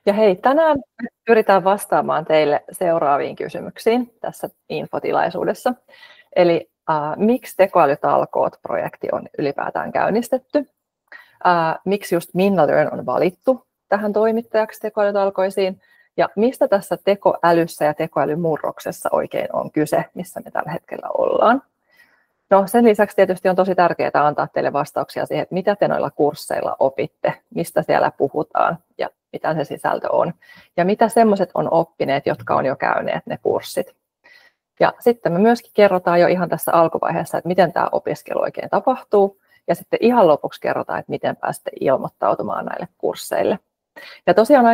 Ja hei, tänään me pyritään vastaamaan teille seuraaviin kysymyksiin tässä infotilaisuudessa. Eli miksi Tekoälytalkoot-projekti on ylipäätään käynnistetty? Miksi just Minna Learn on valittu tähän toimittajaksi tekoälytalkoisiin? Ja mistä tässä tekoälyssä ja tekoälymurroksessa oikein on kyse, missä me tällä hetkellä ollaan? No, sen lisäksi tietysti on tosi tärkeää antaa teille vastauksia siihen, että mitä te noilla kursseilla opitte, mistä siellä puhutaan ja mitä se sisältö on. Ja mitä semmoiset on oppineet, jotka on jo käyneet ne kurssit. Ja sitten me myöskin kerrotaan jo ihan tässä alkuvaiheessa, että miten tämä opiskelu oikein tapahtuu. Ja sitten ihan lopuksi kerrotaan, että miten pääsette ilmoittautumaan näille kursseille. Ja tosiaan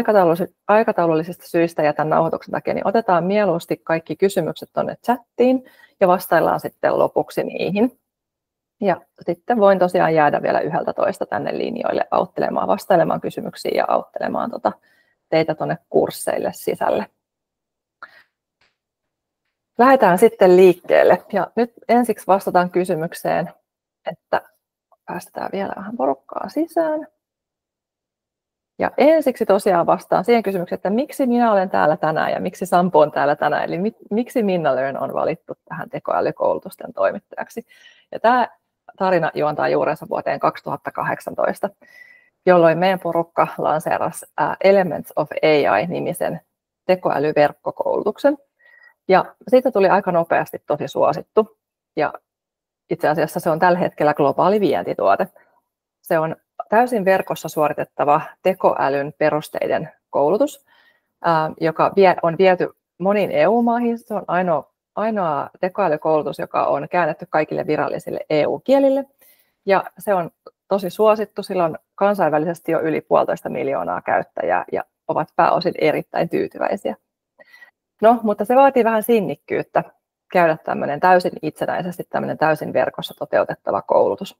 aikataulullisista syistä ja tämän nauhoituksen takia niin otetaan mieluusti kaikki kysymykset tuonne chattiin ja vastaillaan sitten lopuksi niihin. Ja sitten voin tosiaan jäädä vielä 11 tänne linjoille auttelemaan, vastailemaan kysymyksiin ja auttelemaan teitä tuonne kursseille sisälle. Lähdetään sitten liikkeelle ja nyt ensiksi vastataan kysymykseen, että päästetään vielä vähän porukkaa sisään. Ja ensiksi tosiaan vastaan siihen kysymykseen, että miksi minä olen täällä tänään ja miksi Sampo on täällä tänään, eli miksi Minna Learn on valittu tähän tekoälykoulutusten toimittajaksi. Ja tämä tarina juontaa juurensa vuoteen 2018, jolloin meidän porukka lanseerasi Elements of AI-nimisen tekoälyverkkokoulutuksen. Ja siitä tuli aika nopeasti tosi suosittu ja itse asiassa se on tällä hetkellä globaali vientituote. Se on täysin verkossa suoritettava tekoälyn perusteiden koulutus, joka on viety moniin EU-maihin. Se on ainoa tekoälykoulutus, joka on käännetty kaikille virallisille EU-kielille. Ja se on tosi suosittu, sillä on kansainvälisesti jo yli 1,5 miljoonaa käyttäjää ja ovat pääosin erittäin tyytyväisiä. No, mutta se vaatii vähän sinnikkyyttä käydä tämmöinen täysin itsenäisesti, tämmöinen täysin verkossa toteutettava koulutus.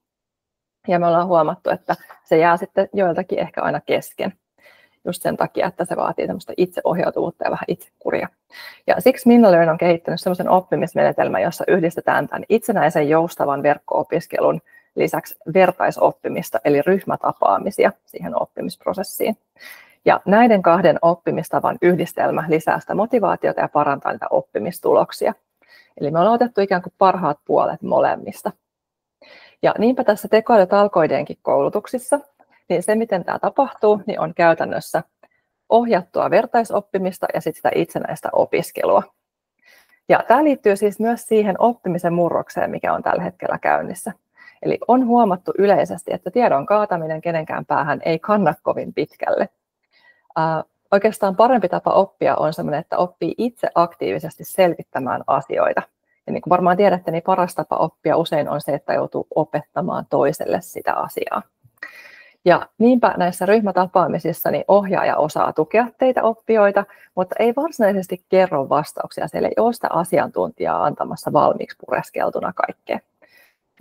Ja me ollaan huomattu, että se jää sitten joiltakin ehkä aina kesken. Just sen takia, että se vaatii semmoista itseohjautuvuutta ja vähän itsekuria. Ja siksi Minna Learn on kehittänyt semmoisen oppimismenetelmän, jossa yhdistetään tämän itsenäisen joustavan verkko-opiskelun lisäksi vertaisoppimista, eli ryhmätapaamisia siihen oppimisprosessiin. Ja näiden kahden oppimistavan yhdistelmä lisää sitä motivaatiota ja parantaa niitä oppimistuloksia. Eli me ollaan otettu ikään kuin parhaat puolet molemmista. Ja niinpä tässä tekoälytalkoidenkin koulutuksissa, niin se miten tämä tapahtuu, niin on käytännössä ohjattua vertaisoppimista ja sitten sitä itsenäistä opiskelua. Ja tämä liittyy siis myös siihen oppimisen murrokseen, mikä on tällä hetkellä käynnissä. Eli on huomattu yleisesti, että tiedon kaataminen kenenkään päähän ei kanna kovin pitkälle. Oikeastaan parempi tapa oppia on sellainen, että oppii itse aktiivisesti selvittämään asioita. Ja niin kuin varmaan tiedätte, niin paras tapa oppia usein on se, että joutuu opettamaan toiselle sitä asiaa. Ja niinpä näissä ryhmätapaamisissa niin ohjaaja osaa tukea teitä oppijoita, mutta ei varsinaisesti kerro vastauksia. Siellä ei ole sitä asiantuntijaa antamassa valmiiksi pureskeltuna kaikkea.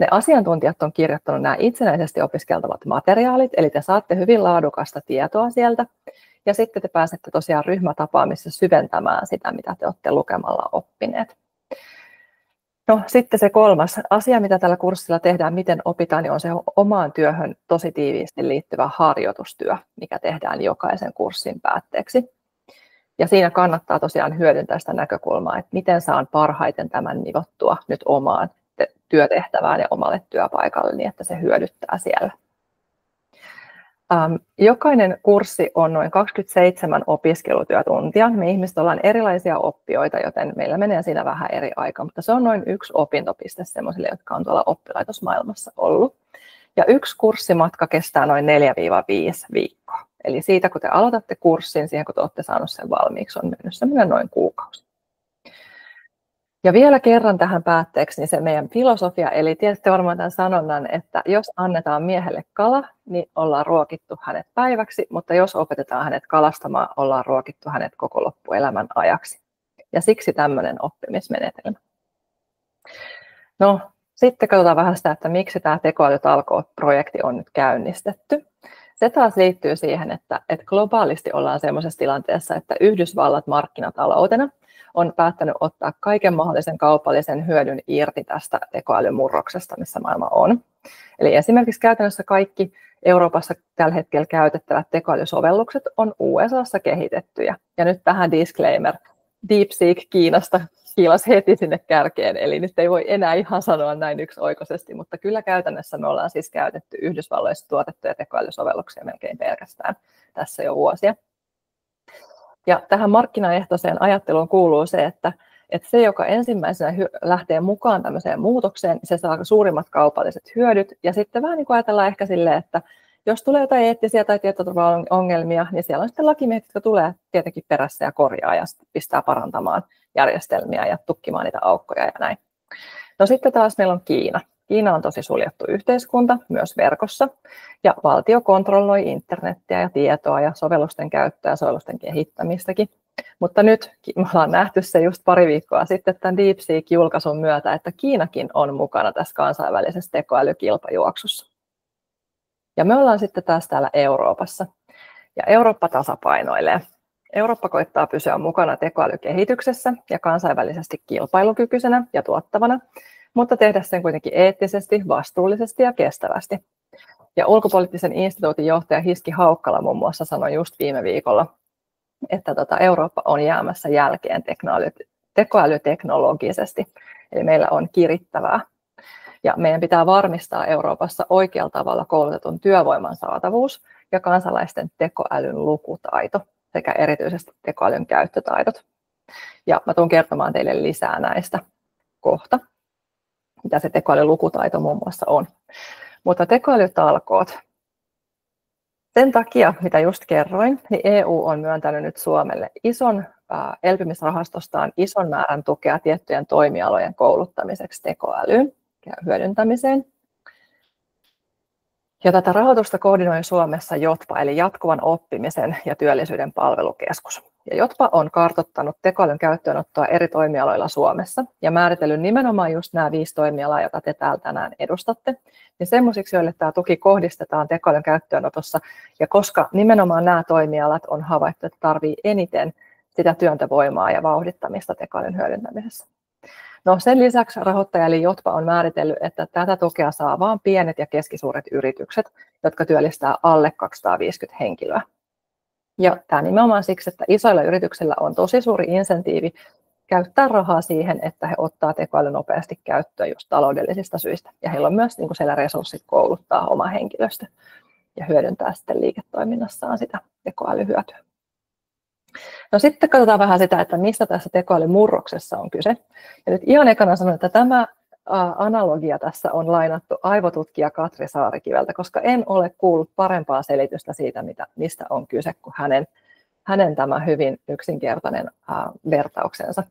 Ne asiantuntijat on kirjoittanut nämä itsenäisesti opiskeltavat materiaalit, eli te saatte hyvin laadukasta tietoa sieltä. Ja sitten te pääsette tosiaan ryhmätapaamisessa syventämään sitä, mitä te olette lukemalla oppineet. No sitten se kolmas asia, mitä tällä kurssilla tehdään, miten opitaan, niin on se omaan työhön tosi tiiviisti liittyvä harjoitustyö, mikä tehdään jokaisen kurssin päätteeksi. Ja siinä kannattaa tosiaan hyödyntää sitä näkökulmaa, että miten saan parhaiten tämän nivottua nyt omaan työtehtävään ja omalle työpaikalle, niin että se hyödyttää siellä. Jokainen kurssi on noin 27 opiskelutyötuntia. Me ihmiset ollaan erilaisia oppijoita, joten meillä menee siinä vähän eri aika, mutta se on noin 1 opintopiste sellaisille, jotka on tuolla oppilaitosmaailmassa ollut. Ja 1 kurssimatka kestää noin 4-5 viikkoa. Eli siitä, kun te aloitatte kurssin, siihen kun te olette saaneet sen valmiiksi, on mennyt semmoinen noin kuukausi. Ja vielä kerran tähän päätteeksi niin se meidän filosofia, eli tiedätte varmaan tämän sanonnan, että jos annetaan miehelle kala, niin ollaan ruokittu hänet päiväksi, mutta jos opetetaan hänet kalastamaan, ollaan ruokittu hänet koko loppuelämän ajaksi. Ja siksi tämmöinen oppimismenetelmä. No, sitten katsotaan vähän sitä, että miksi tämä tekoälytalkoot-projekti on nyt käynnistetty. Se taas liittyy siihen, että globaalisti ollaan sellaisessa tilanteessa, että Yhdysvallat markkinataloutena on päättänyt ottaa kaiken mahdollisen kaupallisen hyödyn irti tästä tekoälymurroksesta, missä maailma on. Eli esimerkiksi käytännössä kaikki Euroopassa tällä hetkellä käytettävät tekoälysovellukset on USAssa kehitettyjä. Ja nyt tähän disclaimer, DeepSeek Kiinasta kiilasi heti sinne kärkeen, eli nyt ei voi enää ihan sanoa näin yksioikoisesti, mutta kyllä käytännössä me ollaan siis käytetty Yhdysvalloissa tuotettuja tekoälysovelluksia melkein pelkästään tässä jo vuosia. Ja tähän markkinaehtoiseen ajatteluun kuuluu se, että se, joka ensimmäisenä lähtee mukaan tämmöiseen muutokseen, se saa suurimmat kaupalliset hyödyt. Ja sitten vähän niin kuin ajatellaan ehkä silleen, että jos tulee jotain eettisiä tai tietoturvaongelmia, niin siellä on sitten lakimiehet, jotka tulee tietenkin perässä ja korjaa ja pistää parantamaan järjestelmiä ja tukkimaan niitä aukkoja ja näin. No sitten taas meillä on Kiina. Kiina on tosi suljettu yhteiskunta, myös verkossa, ja valtio kontrolloi internettiä ja tietoa ja sovellusten käyttöä ja sovellusten kehittämistäkin. Mutta nyt me ollaan nähty se just pari viikkoa sitten tämän DeepSeek-julkaisun myötä, että Kiinakin on mukana tässä kansainvälisessä tekoälykilpajuoksussa. Ja me ollaan sitten taas täällä Euroopassa, ja Eurooppa tasapainoilee. Eurooppa koittaa pysyä mukana tekoälykehityksessä ja kansainvälisesti kilpailukykyisenä ja tuottavana, mutta tehdä sen kuitenkin eettisesti, vastuullisesti ja kestävästi. Ja ulkopoliittisen instituutin johtaja Hiski Haukkala muun muassa sanoi just viime viikolla, että Eurooppa on jäämässä jälkeen tekoälyteknologisesti, eli meillä on kirittävää. Ja meidän pitää varmistaa Euroopassa oikealla tavalla koulutetun työvoiman saatavuus ja kansalaisten tekoälyn lukutaito sekä erityisesti tekoälyn käyttötaidot. Ja mä tulen kertomaan teille lisää näistä kohta, mitä se tekoälyn lukutaito muun muassa on. Mutta tekoälytalkoot. Sen takia, mitä just kerroin, niin EU on myöntänyt nyt Suomelle ison elpymisrahastostaan ison määrän tukea tiettyjen toimialojen kouluttamiseksi tekoälyyn ja hyödyntämiseen. Ja tätä rahoitusta koordinoi Suomessa JOTPA, eli jatkuvan oppimisen ja työllisyyden palvelukeskus. Ja JOTPA on kartoittanut tekoälyn käyttöönottoa eri toimialoilla Suomessa ja määritellyt nimenomaan just nämä 5 toimialaa, joita te täällä tänään edustatte, niin semmoisiksi, joille tämä tuki kohdistetaan tekoälyn käyttöönotossa. Ja koska nimenomaan nämä toimialat on havaittu, että tarvitsee eniten sitä työntövoimaa ja vauhdittamista tekoälyn hyödyntämisessä. No sen lisäksi rahoittaja eli JOTPA on määritellyt, että tätä tukea saa vain pienet ja keskisuuret yritykset, jotka työllistää alle 250 henkilöä. Ja tämä nimenomaan siksi, että isoilla yrityksillä on tosi suuri insentiivi käyttää rahaa siihen, että he ottaa tekoälyn nopeasti käyttöön just taloudellisista syistä. Ja heillä on myös niin kuin siellä resurssit kouluttaa oma henkilöstö ja hyödyntää sitten liiketoiminnassaan sitä tekoälyhyötyä. No sitten katsotaan vähän sitä, että mistä tässä tekoälymurroksessa on kyse. Ja nyt ihan ekana sanon, että tämä analogia tässä on lainattu aivotutkija Katri Saarikiveltä, koska en ole kuullut parempaa selitystä siitä, mistä on kyse kuin hänen tämä hyvin yksinkertainen vertauksensa.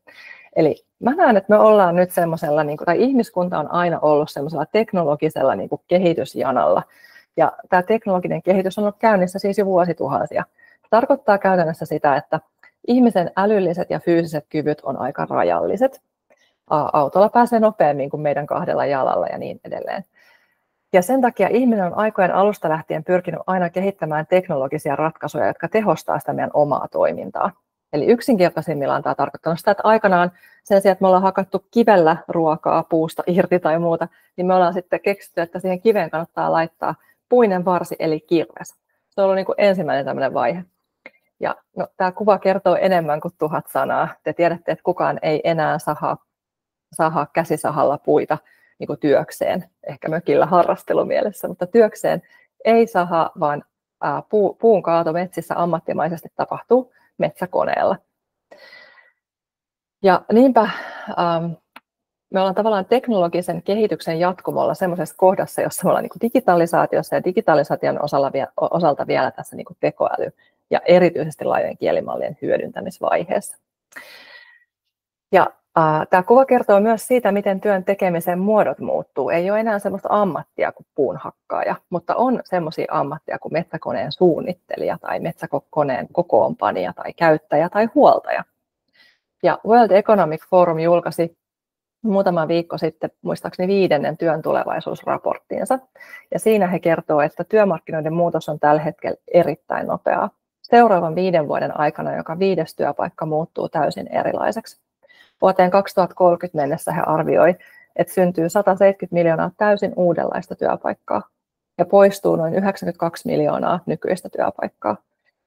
Eli mä näen, että me ollaan nyt semmoisella, tai ihmiskunta on aina ollut semmoisella teknologisella kehitysjanalla. Ja tämä teknologinen kehitys on ollut käynnissä siis jo vuosituhansia. Se tarkoittaa käytännössä sitä, että ihmisen älylliset ja fyysiset kyvyt on aika rajalliset. Autolla pääsee nopeammin kuin meidän 2 jalalla ja niin edelleen. Ja sen takia ihminen on aikojen alusta lähtien pyrkinyt aina kehittämään teknologisia ratkaisuja, jotka tehostaa sitä meidän omaa toimintaa. Eli yksinkertaisimmillaan tämä tarkoittaa sitä, että aikanaan sen sijaan, että me ollaan hakattu kivellä ruokaa puusta irti tai muuta, niin me ollaan sitten keksitty, että siihen kiveen kannattaa laittaa puinen varsi eli kirves. Se on ollut niin kuin ensimmäinen tämmöinen vaihe. Ja no, tämä kuva kertoo enemmän kuin 1000 sanaa. Te tiedätte, että kukaan ei enää sahaa käsisahalla puita niin kuin työkseen, ehkä mökillä harrastelumielessä, mutta työkseen ei sahaa, vaan puun kaato metsissä ammattimaisesti tapahtuu metsäkoneella. Ja niinpä me ollaan tavallaan teknologisen kehityksen jatkumolla semmoisessa kohdassa, jossa me ollaan niin kuin digitalisaatiossa ja digitalisaation osalta vielä tässä niin kuin tekoäly ja erityisesti laajojen kielimallien hyödyntämisvaiheessa. Ja tämä kuva kertoo myös siitä, miten työn tekemisen muodot muuttuu. Ei ole enää sellaista ammattia kuin puunhakkaaja, mutta on sellaisia ammatteja kuin metsäkoneen suunnittelija tai metsäkoneen kokoonpanija tai käyttäjä tai huoltaja. Ja World Economic Forum julkaisi muutama viikko sitten muistaakseni 5. työn tulevaisuusraporttiinsa. Ja siinä he kertoo, että työmarkkinoiden muutos on tällä hetkellä erittäin nopeaa. Seuraavan 5 vuoden aikana joka 5. työpaikka muuttuu täysin erilaiseksi. Vuoteen 2030 mennessä he arvioi, että syntyy 170 miljoonaa täysin uudenlaista työpaikkaa. ja poistuu noin 92 miljoonaa nykyistä työpaikkaa.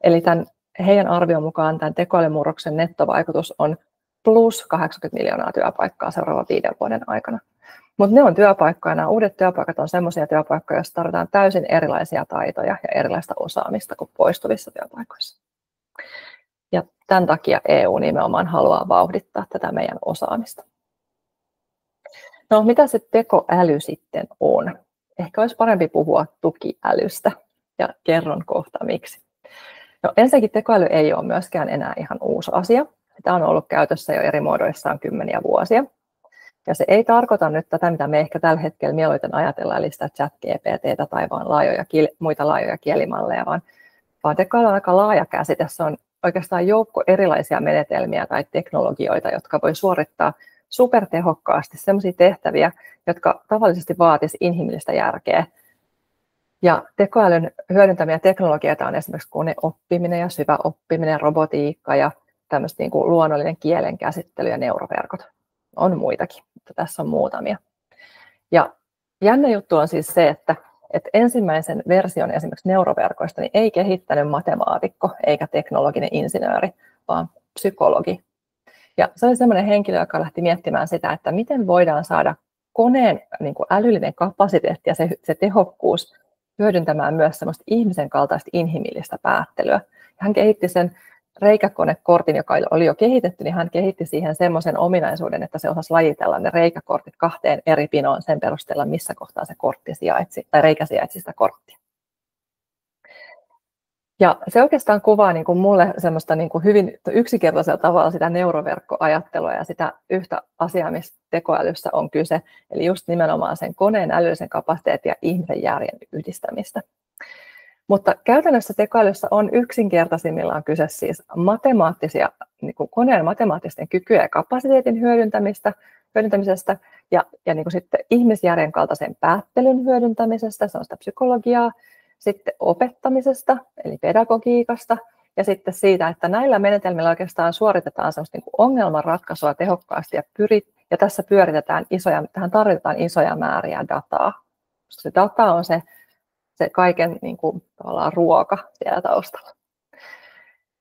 Eli tämän heidän arvion mukaan tämän tekoälymurroksen nettovaikutus on plus 80 miljoonaa työpaikkaa seuraavan 5 vuoden aikana. Mutta ne on työpaikkoja, nämä uudet työpaikat on sellaisia työpaikkoja, joissa tarvitaan täysin erilaisia taitoja ja erilaista osaamista kuin poistuvissa työpaikoissa. Ja tämän takia EU nimenomaan haluaa vauhdittaa tätä meidän osaamista. No, mitä se tekoäly sitten on? Ehkä olisi parempi puhua tukiälystä ja kerron kohta miksi. No, ensinnäkin tekoäly ei ole myöskään enää ihan uusi asia. Sitä on ollut käytössä jo eri muodoissaan kymmeniä vuosia. Ja se ei tarkoita nyt tätä, mitä me ehkä tällä hetkellä mieluiten ajatellaan, eli sitä chat-GPT:tä tai vaan muita laajoja kielimalleja, vaan tekoäly on aika laaja käsite. Se on oikeastaan joukko erilaisia menetelmiä tai teknologioita, jotka voi suorittaa supertehokkaasti sellaisia tehtäviä, jotka tavallisesti vaatisi inhimillistä järkeä. Ja tekoälyn hyödyntämiä teknologioita on esimerkiksi koneoppiminen ja syväoppiminen, robotiikka ja tämmöistä niin kuin luonnollinen kielen käsittely ja neuroverkot. On muitakin, mutta tässä on muutamia. Ja jännä juttu on siis se, että ensimmäisen version esimerkiksi neuroverkoista niin ei kehittänyt matemaatikko eikä teknologinen insinööri, vaan psykologi. Ja se oli sellainen henkilö, joka lähti miettimään sitä, että miten voidaan saada koneen niin kuin älyllinen kapasiteetti ja se tehokkuus hyödyntämään myös sellaista ihmisen kaltaista inhimillistä päättelyä. Ja hän kehitti sen reikäkonekortin, joka oli jo kehitetty, niin hän kehitti siihen semmoisen ominaisuuden, että se osasi lajitella ne reikäkortit 2 eri pinoon sen perusteella, missä kohtaa se kortti sijaitsi, tai reikä sijaitsi sitä korttia. Ja se oikeastaan kuvaa niin kuin mulle semmoista niin kuin hyvin yksinkertaisella tavalla sitä neuroverkkoajattelua ja sitä yhtä asiaa, mistä tekoälyssä on kyse, eli just nimenomaan sen koneen älyllisen kapasiteetin ja ihmisen järjen yhdistämistä. Mutta käytännössä tekoälyssä on yksinkertaisimmillaan kyse siis niin kuin koneen matemaattisten kykyjen ja kapasiteetin hyödyntämisestä ja niin kuin sitten ihmisjärjen kaltaisen päättelyn hyödyntämisestä, se on sitä psykologiaa, sitten opettamisesta, eli pedagogiikasta, ja sitten siitä, että näillä menetelmillä oikeastaan suoritetaan sellaista niin kuin ongelmanratkaisua tehokkaasti ja tässä tähän tarvitaan isoja määriä dataa. Se data on se kaiken niin kuin, tavallaan ruoka siellä taustalla.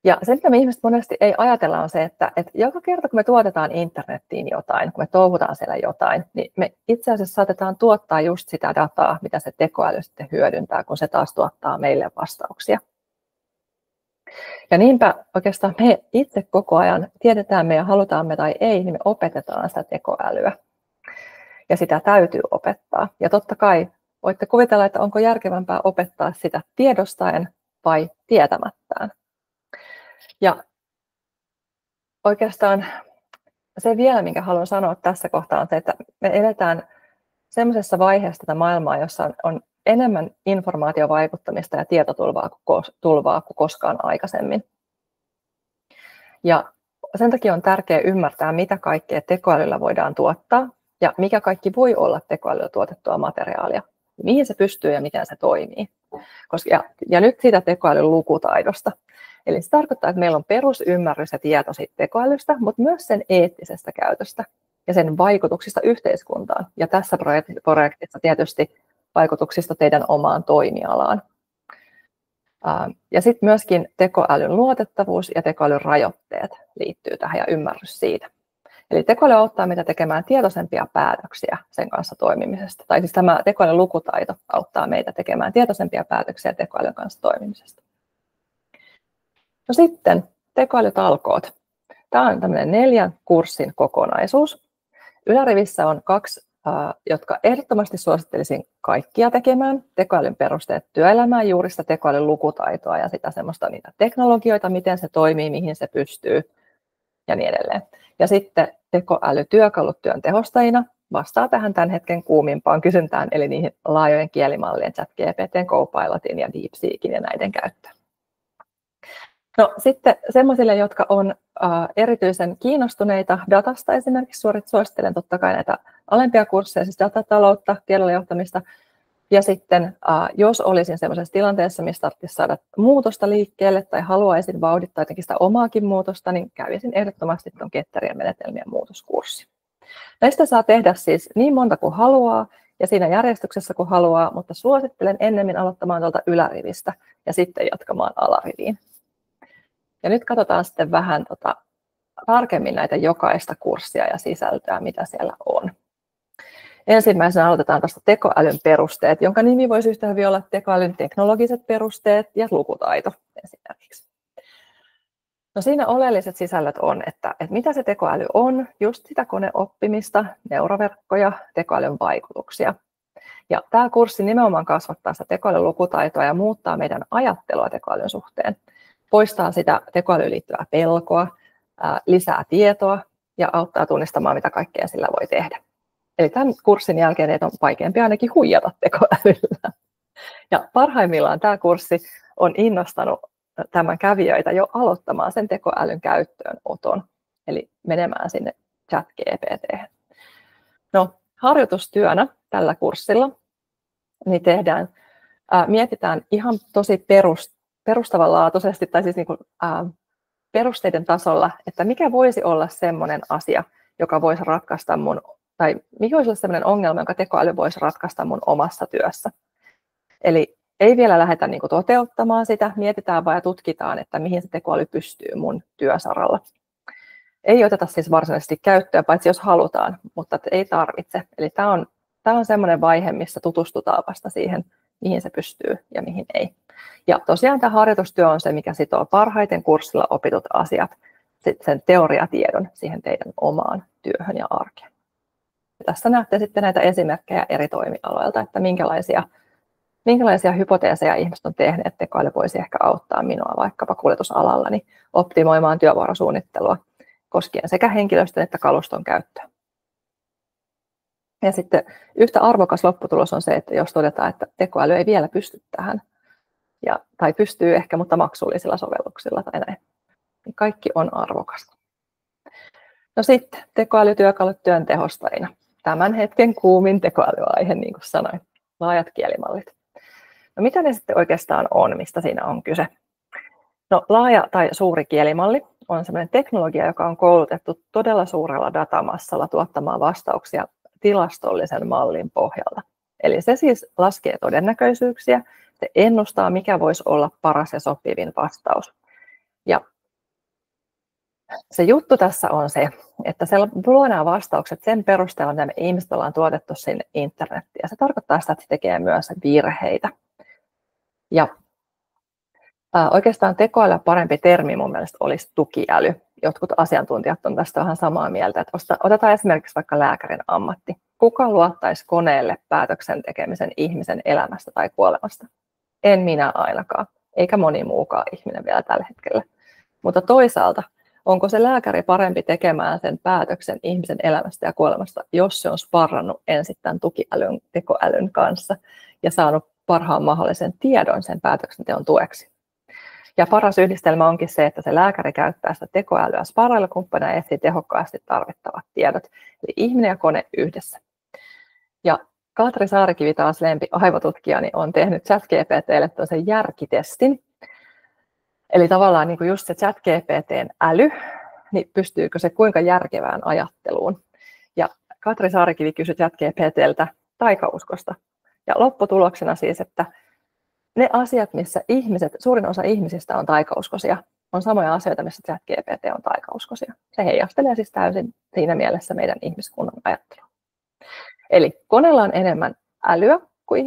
Ja se, mitä me ihmiset monesti ei ajatella, on se, että joka kerta, kun me tuotetaan internettiin jotain, kun me touhutaan siellä jotain, niin me itse asiassa saatetaan tuottaa just sitä dataa, mitä se tekoäly sitten hyödyntää, kun se taas tuottaa meille vastauksia. Ja niinpä oikeastaan me itse koko ajan, tiedetään me ja halutaan me tai ei, niin me opetetaan sitä tekoälyä. Ja sitä täytyy opettaa. Ja totta kai voitte kuvitella, että onko järkevämpää opettaa sitä tiedostaen vai tietämättään. Ja oikeastaan se vielä, minkä haluan sanoa tässä kohtaa, on se, että me eletään sellaisessa vaiheessa tätä maailmaa, jossa on enemmän informaatiovaikuttamista ja tietotulvaa kuin koskaan aikaisemmin. Ja sen takia on tärkeää ymmärtää, mitä kaikkea tekoälyllä voidaan tuottaa ja mikä kaikki voi olla tekoälyllä tuotettua materiaalia, mihin se pystyy ja miten se toimii. Ja nyt siitä tekoälyn lukutaidosta. Eli se tarkoittaa, että meillä on perusymmärrys ja tieto siitä tekoälystä, mutta myös sen eettisestä käytöstä ja sen vaikutuksista yhteiskuntaan. Ja tässä projektissa tietysti vaikutuksista teidän omaan toimialaan. Ja sitten myöskin tekoälyn luotettavuus ja tekoälyn rajoitteet liittyy tähän ja ymmärrys siitä. Eli tekoäly auttaa meitä tekemään tietoisempia päätöksiä sen kanssa toimimisesta. Tai siis tämä tekoälyn lukutaito auttaa meitä tekemään tietoisempia päätöksiä tekoälyn kanssa toimimisesta. No sitten tekoälytalkoot. Tämä on tämmöinen 4 kurssin kokonaisuus. Ylärivissä on 2, jotka ehdottomasti suosittelisin kaikkia tekemään. Tekoälyn perusteet työelämään, juuri sitä tekoälyn lukutaitoa ja sitä semmoista niitä teknologioita, miten se toimii, mihin se pystyy ja niin edelleen. Ja sitten tekoälytyökalut työn tehostajina vastaa tähän tämän hetken kuumimpaan kysyntään, eli niihin laajojen kielimallien chat-GPT:n, Copilotin ja DeepSeekin ja näiden käyttöön. No sitten semmoisille, jotka on erityisen kiinnostuneita datasta esimerkiksi, suosittelen totta kai näitä alempia kursseja, siis datataloutta, tiedolla johtamista. Ja sitten jos olisin semmoisessa tilanteessa, missä tarvitsisi saada muutosta liikkeelle tai haluaisin vauhdittaa jotenkin sitä omaakin muutosta, niin kävisin ehdottomasti tuon ketterien menetelmien muutoskurssi. Näistä saa tehdä siis niin monta kuin haluaa ja siinä järjestyksessä kun haluaa, mutta suosittelen ennemmin aloittamaan tuolta ylärivistä ja sitten jatkamaan alariviin. Ja nyt katsotaan sitten vähän tarkemmin näitä jokaista kurssia ja sisältöä, mitä siellä on. Ensimmäisenä aloitetaan tuosta tekoälyn perusteet, jonka nimi voisi yhtä hyvin olla tekoälyn teknologiset perusteet ja lukutaito esimerkiksi. No siinä oleelliset sisällöt on, että mitä se tekoäly on, just sitä koneoppimista, neuroverkkoja, tekoälyn vaikutuksia. Ja tämä kurssi nimenomaan kasvattaa sitä tekoälyn lukutaitoa ja muuttaa meidän ajattelua tekoälyn suhteen. Poistaa sitä tekoälyyn liittyvää pelkoa, lisää tietoa ja auttaa tunnistamaan, mitä kaikkea sillä voi tehdä. Eli tämän kurssin jälkeen teitä on vaikeampi ainakin huijata tekoälyllä. Ja parhaimmillaan tämä kurssi on innostanut tämän kävijöitä jo aloittamaan sen tekoälyn käyttöönoton, eli menemään sinne ChatGPT:hen. No, harjoitustyönä tällä kurssilla niin mietitään ihan tosi perustavanlaatuisesti, tai siis perusteiden tasolla, että mikä voisi olla semmoinen asia, joka voisi ratkaista tai mikä voisi olla semmoinen ongelma, jonka tekoäly voisi ratkaista mun omassa työssä. Eli ei vielä lähdetä toteuttamaan sitä, mietitään vaan ja tutkitaan, että mihin se tekoäly pystyy mun työsaralla. Ei oteta siis varsinaisesti käyttöön, paitsi jos halutaan, mutta ei tarvitse. Eli tämä on semmoinen vaihe, missä tutustutaan vasta siihen, mihin se pystyy ja mihin ei. Ja tosiaan tämä harjoitustyö on se, mikä sitoo parhaiten kurssilla opitut asiat, sen teoriatiedon siihen teidän omaan työhön ja arkeen. Ja tässä näette sitten näitä esimerkkejä eri toimialoilta, että minkälaisia hypoteeseja ihmiset on tehneet, että tekoäly voisi ehkä auttaa minua vaikkapa kuljetusalalla niin optimoimaan työvuorosuunnittelua koskien sekä henkilöstön että kaluston käyttöä. Ja sitten yhtä arvokas lopputulos on se, että jos todetaan, että tekoäly ei vielä pysty tähän, tai pystyy ehkä, mutta maksullisilla sovelluksilla tai näin, niin kaikki on arvokasta. No sitten tekoälytyökalut työn tehostajina. Tämän hetken kuumin tekoälyaihe, niin kuin sanoin, laajat kielimallit. No mitä ne sitten oikeastaan on, mistä siinä on kyse? No laaja tai suuri kielimalli on sellainen teknologia, joka on koulutettu todella suurella datamassalla tuottamaan vastauksia tilastollisen mallin pohjalta. Eli se siis laskee todennäköisyyksiä, se ennustaa, mikä voisi olla paras ja sopivin vastaus. Ja se juttu tässä on se, että se luo nämä vastaukset sen perusteella, mitä me ihmiset ollaan tuotettu sinne internettiin. Ja se tarkoittaa sitä, että se tekee myös virheitä. Ja oikeastaan tekoälyä parempi termi mun mielestä olisi tukiäly. Jotkut asiantuntijat on tästä vähän samaa mieltä. Että otetaan esimerkiksi vaikka lääkärin ammatti. Kuka luottaisi koneelle päätöksen tekemisen ihmisen elämästä tai kuolemasta? En minä ainakaan, eikä moni muukaan ihminen vielä tällä hetkellä. Mutta toisaalta, onko se lääkäri parempi tekemään sen päätöksen ihmisen elämästä ja kuolemasta, jos se on sparrannut ensin tämän tukiälyn, tekoälyn kanssa ja saanut parhaan mahdollisen tiedon sen päätöksenteon tueksi? Ja paras yhdistelmä onkin se, että se lääkäri käyttää sitä tekoälyä sparrailukumppanina ja etsii tehokkaasti tarvittavat tiedot. Eli ihminen ja kone yhdessä. Ja Katri Saarikivi, taas lempi aivotutkijani, on tehnyt ChatGPT:lle toisen järkitestin. Eli tavallaan niin kuin just se ChatGPT:n äly, niin pystyykö se kuinka järkevään ajatteluun. Ja Katri Saarikivi kysyi ChatGPT:ltä taikauskosta. Ja lopputuloksena siis, että ne asiat, missä suurin osa ihmisistä on taikauskoisia, on samoja asioita, missä ChatGPT on taikauskoisia. Se heijastelee siis täysin siinä mielessä meidän ihmiskunnan ajattelua. Eli koneella on enemmän älyä kuin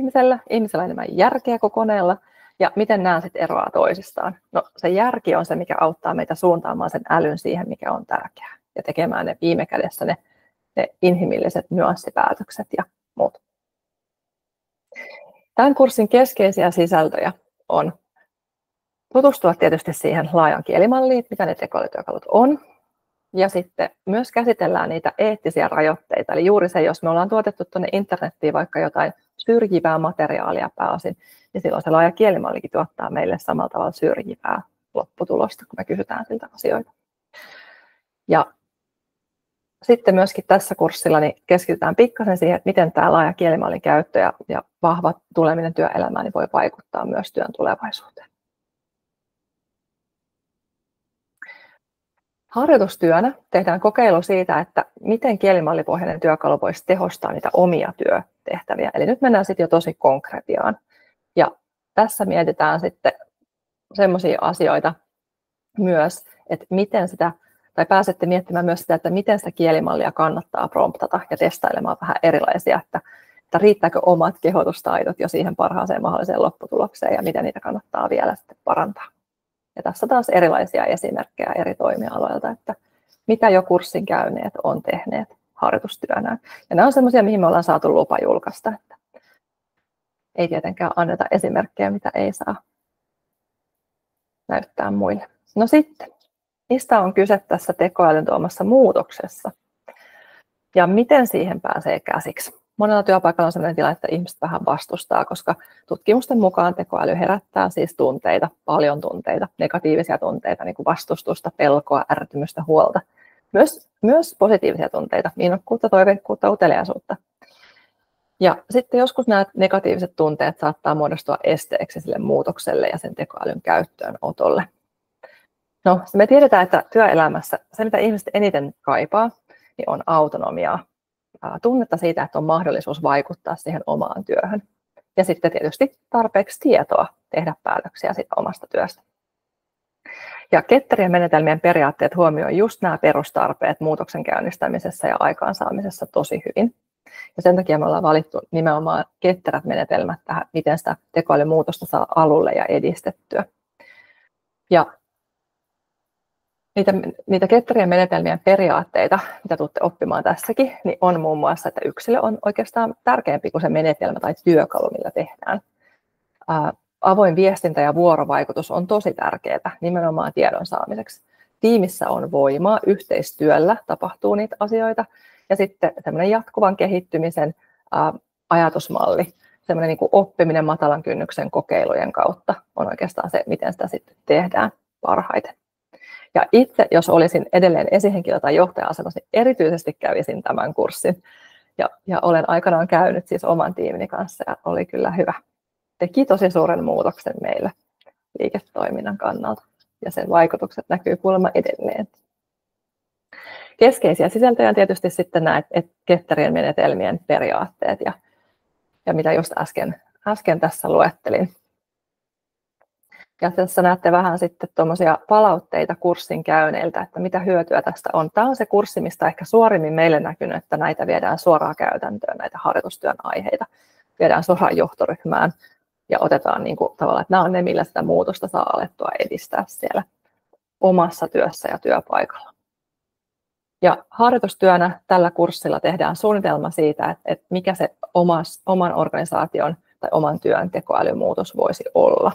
ihmisellä on enemmän järkeä kuin koneella, ja miten nämä sitten eroaa toisistaan? No se järki on se, mikä auttaa meitä suuntaamaan sen älyn siihen, mikä on tärkeää, ja tekemään ne viime kädessä ne inhimilliset nyanssipäätökset ja muut. Tämän kurssin keskeisiä sisältöjä on tutustua tietysti siihen laajan kielimalliin, mitä ne tekoälytyökalut on. Ja sitten myös käsitellään niitä eettisiä rajoitteita. Eli juuri se, jos me ollaan tuotettu tuonne internettiin vaikka jotain syrjivää materiaalia pääosin, niin silloin se laaja kielimallikin tuottaa meille samalla tavalla syrjivää lopputulosta, kun me kysytään siltä asioita. Ja sitten myöskin tässä kurssilla niin keskitytään pikkasen siihen, että miten tämä laaja kielimallin käyttö ja vahva tuleminen työelämään niin voi vaikuttaa myös työn tulevaisuuteen. Harjoitustyönä tehdään kokeilu siitä, että miten kielimallipohjainen työkalu voisi tehostaa niitä omia tehtäviä. Eli nyt mennään sitten jo tosi konkretiaan. Ja tässä mietitään sitten semmoisia asioita myös, että miten sitä, tai pääsette miettimään myös sitä, että miten sitä kielimallia kannattaa promptata ja testailemaan vähän erilaisia, että riittääkö omat kehotustaidot jo siihen parhaaseen mahdolliseen lopputulokseen ja miten niitä kannattaa vielä sitten parantaa. Ja tässä taas erilaisia esimerkkejä eri toimialoilta, että mitä jo kurssin käyneet on tehneet harjoitustyönään. Ja nämä on sellaisia, mihin me ollaan saatu lupa julkaista, että ei tietenkään anneta esimerkkejä, mitä ei saa näyttää muille. No sitten, mistä on kyse tässä tekoälyn tuomassa muutoksessa? Ja miten siihen pääsee käsiksi? Monella työpaikalla on sellainen tilanne, että ihmiset vähän vastustaa, koska tutkimusten mukaan tekoäly herättää siis tunteita, paljon tunteita, negatiivisia tunteita, niin kuin vastustusta, pelkoa, ärtymystä, huolta. Myös positiivisia tunteita, innokkuutta, toiveikkuutta, uteliaisuutta. Ja sitten joskus nämä negatiiviset tunteet saattaa muodostua esteeksi sille muutokselle ja sen tekoälyn käyttöönotolle. No, me tiedetään, että työelämässä se, mitä ihmiset eniten kaipaa, niin on autonomiaa. Tunnetta siitä, että on mahdollisuus vaikuttaa siihen omaan työhön. Ja sitten tietysti tarpeeksi tietoa tehdä päätöksiä siitä omasta työstä. Ja ketterien menetelmien periaatteet huomioi just nämä perustarpeet muutoksen käynnistämisessä ja aikaansaamisessa tosi hyvin. Ja sen takia me ollaan valittu nimenomaan ketterät menetelmät tähän, miten sitä tekoälymuutosta saa alulle ja edistettyä. Ja niitä ketterien menetelmien periaatteita, mitä tulette oppimaan tässäkin, niin on muun muassa, että yksilö on oikeastaan tärkeämpi kuin se menetelmä tai työkalu, millä tehdään. Avoin viestintä ja vuorovaikutus on tosi tärkeää nimenomaan tiedon saamiseksi. Tiimissä on voimaa, yhteistyöllä tapahtuu niitä asioita ja sitten semmoinen jatkuvan kehittymisen ajatusmalli, semmoinen niin kuin oppiminen matalan kynnyksen kokeilujen kautta on oikeastaan se, miten sitä sitten tehdään parhaiten. Ja itse, jos olisin edelleen esihenkilö tai johtaja-asemassa, niin erityisesti kävisin tämän kurssin. Ja olen aikanaan käynyt siis oman tiimini kanssa ja oli kyllä hyvä. Teki tosi suuren muutoksen meillä liiketoiminnan kannalta ja sen vaikutukset näkyy kuulemma edelleen. Keskeisiä sisältöjä on tietysti sitten nämä ketterien menetelmien periaatteet ja mitä just äsken tässä luettelin. Ja tässä näette vähän sitten tuommoisia palautteita kurssin käyneiltä, että mitä hyötyä tästä on. Tämä on se kurssi, mistä ehkä suorimmin meille näkynyt, että näitä viedään suoraan käytäntöön, näitä harjoitustyön aiheita. Viedään suoraan johtoryhmään ja otetaan niin kuin, tavallaan, että nämä on ne, millä sitä muutosta saa alettua edistää siellä omassa työssä ja työpaikalla. Ja harjoitustyönä tällä kurssilla tehdään suunnitelma siitä, että mikä se oman organisaation tai oman työn tekoälymuutos voisi olla.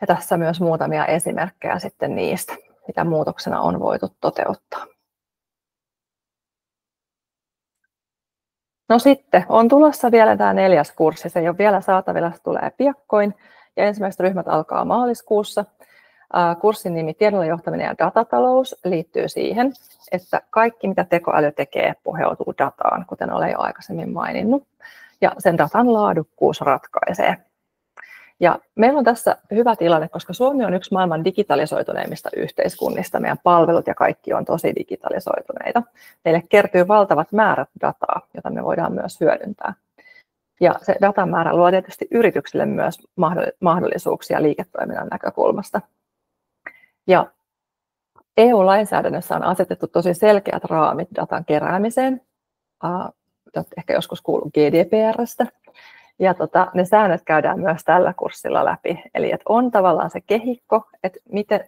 Ja tässä myös muutamia esimerkkejä sitten niistä, mitä muutoksena on voitu toteuttaa. No sitten on tulossa vielä tämä 4. kurssi. Se ei ole vielä saatavilla, se tulee piakkoin. Ja ensimmäiset ryhmät alkaa maaliskuussa. Kurssin nimi Tiedolla johtaminen ja datatalous liittyy siihen, että kaikki mitä tekoäly tekee pohjautuu dataan, kuten olen jo aikaisemmin maininnut. Ja sen datan laadukkuus ratkaisee. Ja meillä on tässä hyvä tilanne, koska Suomi on yksi maailman digitalisoituneimmista yhteiskunnista. Meidän palvelut ja kaikki on tosi digitalisoituneita. Meille kertyy valtavat määrät dataa, jota me voidaan myös hyödyntää. Ja se datan määrä luo tietysti yrityksille myös mahdollisuuksia liiketoiminnan näkökulmasta. Ja EU-lainsäädännössä on asetettu tosi selkeät raamit datan keräämiseen. Ehkä joskus kuuluu GDPR:stä. Ja ne säännöt käydään myös tällä kurssilla läpi. Eli että on tavallaan se kehikko, että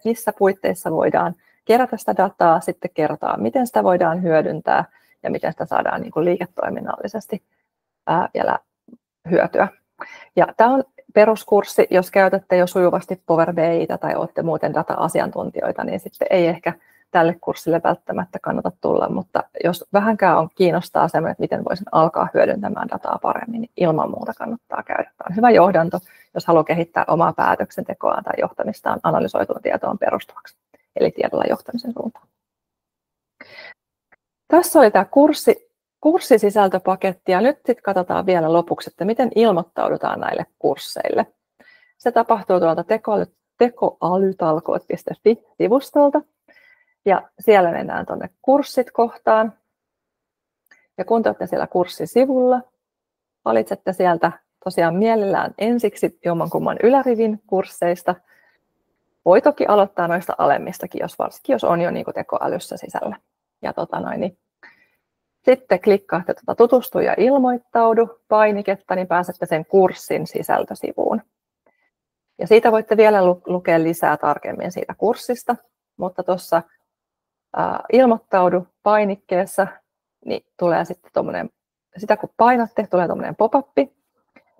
missä puitteissa voidaan kerätä sitä dataa, sitten kerrotaan, miten sitä voidaan hyödyntää ja miten sitä saadaan niin kuin liiketoiminnallisesti vielä hyötyä. Ja tämä on peruskurssi, jos käytätte jo sujuvasti Power BI:tä tai olette muuten data-asiantuntijoita, niin sitten ei ehkä tälle kurssille välttämättä kannata tulla, mutta jos vähänkään on kiinnostaa semmoinen, että miten voisin alkaa hyödyntämään dataa paremmin, niin ilman muuta kannattaa käydä. Tämä on hyvä johdanto, jos haluaa kehittää omaa päätöksentekoa tai johtamistaan analysoituun tietoon perustuvaksi, eli tiedolla johtamisen suuntaan. Tässä oli tämä kurssisisältöpaketti, ja nyt sitten katsotaan vielä lopuksi, että miten ilmoittaudutaan näille kursseille. Se tapahtuu tuolta tekoälytalkoot.fi-sivustolta. Ja siellä mennään tuonne kurssit-kohtaan. Ja kun te olette siellä kurssisivulla, valitsette sieltä tosiaan mielellään ensiksi jommankumman ylärivin kursseista. Voi toki aloittaa noista alemmistakin, varsinkin jos on jo niin kuin tekoälyssä sisällä. Ja sitten klikkaatte tutustu ja ilmoittaudu painiketta, niin pääsette sen kurssin sisältösivuun. Ja siitä voitte vielä lukea lisää tarkemmin siitä kurssista, mutta tuossa ilmoittaudu painikkeessa, niin tulee sitten sitä kun painatte, tulee tuommoinen pop-up,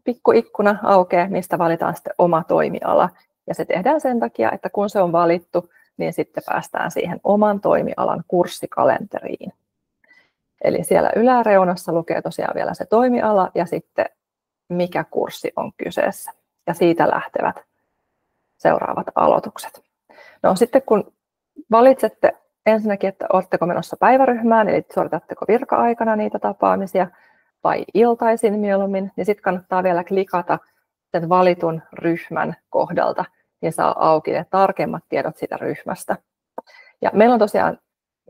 pikkuikkuna aukeaa, mistä valitaan sitten oma toimiala. Ja se tehdään sen takia, että kun se on valittu, niin sitten päästään siihen oman toimialan kurssikalenteriin. Eli siellä yläreunassa lukee tosiaan vielä se toimiala ja sitten mikä kurssi on kyseessä. Ja siitä lähtevät seuraavat aloitukset. No sitten kun valitsette ensinnäkin, että oletteko menossa päiväryhmään, eli suoritatteko virka-aikana niitä tapaamisia vai iltaisin mieluummin, niin sitten kannattaa vielä klikata sen valitun ryhmän kohdalta, niin saa auki ne tarkemmat tiedot siitä ryhmästä. Ja meillä on tosiaan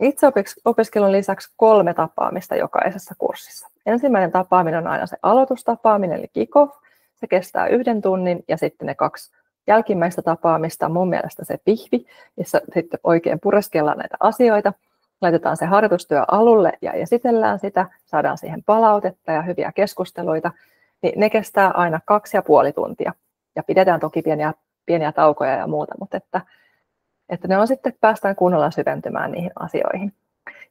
itseopiskelun lisäksi 3 tapaamista jokaisessa kurssissa. Ensimmäinen tapaaminen on aina se aloitustapaaminen, eli kick-off. Se kestää 1 tunnin ja sitten ne 2 jälkimmäistä tapaamista on mun mielestä se pihvi, missä sitten oikein pureskellaan näitä asioita. Laitetaan se harjoitustyö alulle ja esitellään sitä, saadaan siihen palautetta ja hyviä keskusteluita. Niin ne kestää aina 2,5 tuntia. Ja pidetään toki pieniä taukoja ja muuta, mutta että ne on sitten, päästään kunnolla syventymään niihin asioihin.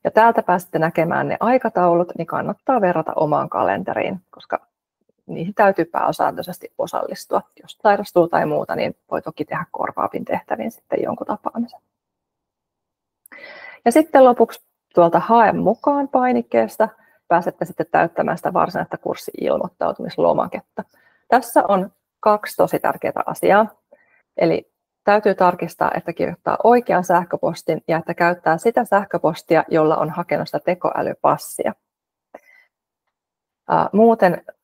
Ja täältä pääsette näkemään ne aikataulut, niin kannattaa verrata omaan kalenteriin, koska niihin täytyy pääosaantoisesti osallistua. Jos sairastuu tai muuta, niin voi toki tehdä korvaavin tehtäviin sitten jonkun tapaamisen. Ja sitten lopuksi tuolta hae mukaan painikkeesta pääsette sitten täyttämään sitä varsinaista kurssi-ilmoittautumislomaketta. Tässä on 2 tosi tärkeää asiaa. Eli täytyy tarkistaa, että kirjoittaa oikean sähköpostin ja että käyttää sitä sähköpostia, jolla on hakenut sitä tekoälypassia.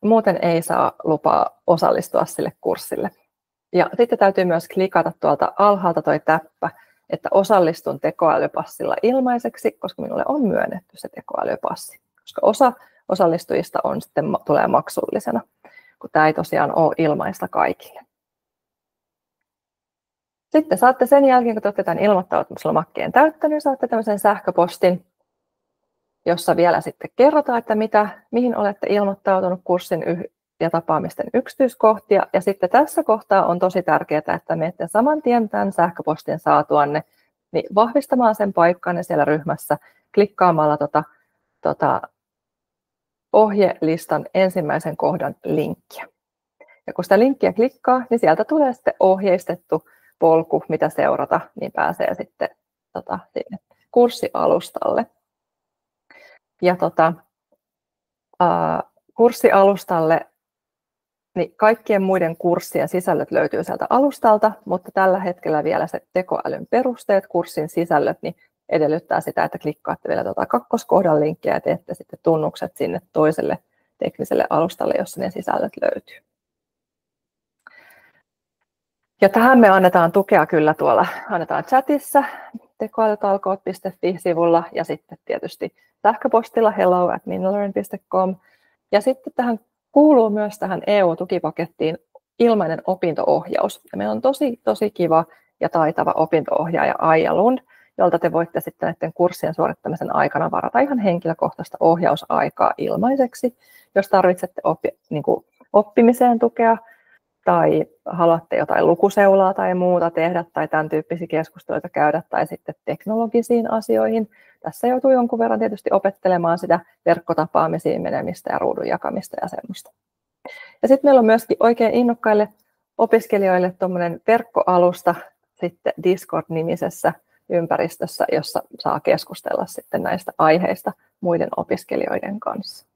Muuten ei saa lupaa osallistua sille kurssille. Ja sitten täytyy myös klikata tuolta alhaalta toi täppä, että osallistun tekoälypassilla ilmaiseksi, koska minulle on myönnetty se tekoälypassi. Koska osa osallistujista tulee maksullisena, kun tämä ei tosiaan ole ilmaista kaikille. Sitten saatte sen jälkeen, kun te olette tämän ilmoittautumislomakkeen täyttänyt, saatte tämmöisen sähköpostin, jossa vielä sitten kerrotaan, että mihin olette ilmoittautunut kurssin ja tapaamisten yksityiskohtia. Ja sitten tässä kohtaa on tosi tärkeää, että menette saman tien tämän sähköpostin saatuanne niin vahvistamaan sen paikkanne siellä ryhmässä klikkaamalla ohjelistan ensimmäisen kohdan linkkiä. Ja kun sitä linkkiä klikkaa, niin sieltä tulee sitten ohjeistettu polku, mitä seurata, niin pääsee sitten sinne kurssialustalle. Ja kurssialustalle, niin kaikkien muiden kurssien sisällöt löytyy sieltä alustalta, mutta tällä hetkellä vielä se tekoälyn perusteet, kurssin sisällöt, niin edellyttää sitä, että klikkaatte vielä kakkoskohdan linkkiä ja teette sitten tunnukset sinne toiselle tekniselle alustalle, jossa ne sisällöt löytyy. Ja tähän me annetaan tukea kyllä annetaan chatissa tekoälytalkoot.fi-sivulla ja sitten tietysti sähköpostilla hello@minlearn.com. Ja sitten tähän kuuluu myös tähän EU-tukipakettiin ilmainen opinto-ohjaus. Ja meillä on tosi kiva ja taitava opinto-ohjaaja Aija Lund, jolta te voitte sitten näiden kurssien suorittamisen aikana varata ihan henkilökohtaista ohjausaikaa ilmaiseksi, jos tarvitsette oppimiseen tukea tai haluatte jotain lukuseulaa tai muuta tehdä tai tämän tyyppisiä keskusteluita käydä tai sitten teknologisiin asioihin. Tässä joutuu jonkun verran tietysti opettelemaan sitä verkkotapaamisiin menemistä ja ruudun jakamista ja semmoista. Ja sitten meillä on myöskin oikein innokkaille opiskelijoille tuommoinen verkkoalusta sitten Discord-nimisessä ympäristössä, jossa saa keskustella sitten näistä aiheista muiden opiskelijoiden kanssa.